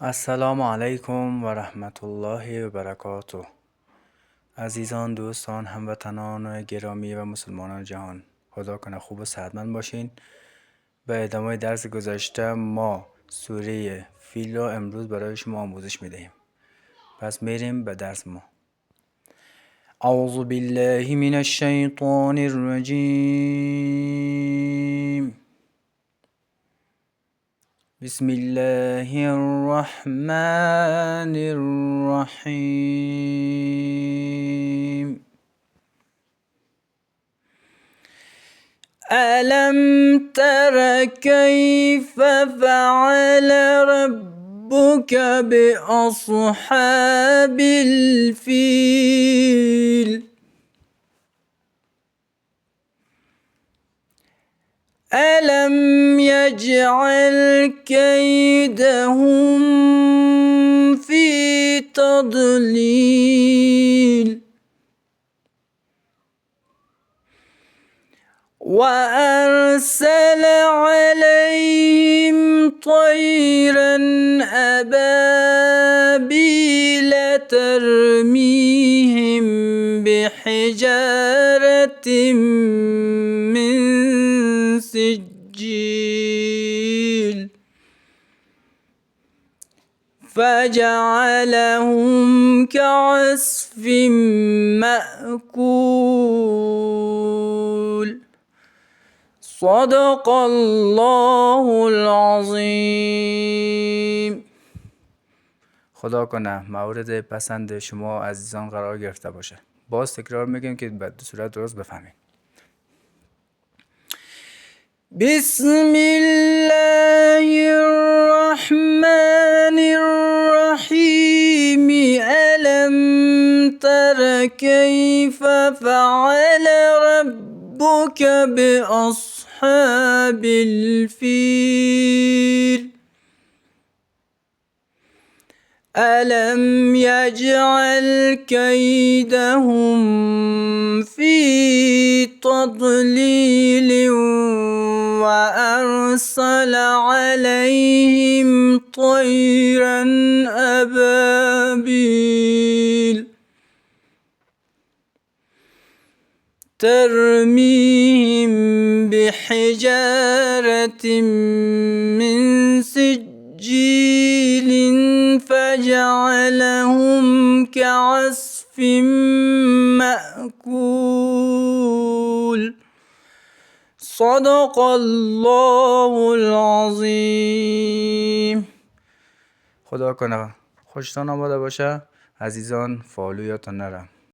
السلام علیکم و رحمت الله و برکاته. عزیزان، دوستان، هموطنان گرامی و مسلمانان جهان، خدا کنه خوب و صحتمند باشین. به ادامه درس گذشته ما سوره فیل رو امروز برای شما آموزش میدهیم. پس میریم به درس ما. اعوذ بالله من الشیطان الرجیم. بسم الله الرحمن الرحیم. ألم تر كيف فعل ربك بأصحاب الفيل ألم يجعل كيدهم في تضليل وأرسل عليهم طيرا أبابيل ترميهم بحجارة من سجيل فجعلهم كعصف مأكول. صدق الله العظیم. خدا کنه مورد پسند شما عزیزان قرار گرفته باشه. باز تکرار میگم که به صورت درست بفهمید. بسم الله الرحمن الرحیم. ألم تر كيف فعل ربك بأصحاب الفيل ألم يجعل كيدهم في تضليل وأرسل عليهم طيرا أبابيل ترميهم بحجارة من سجيل فجعلهم كعصف مأكول. صدق الله العظیم. خدا کنه خوشتان آمده باشه. عزیزان، فالو یادتان نره.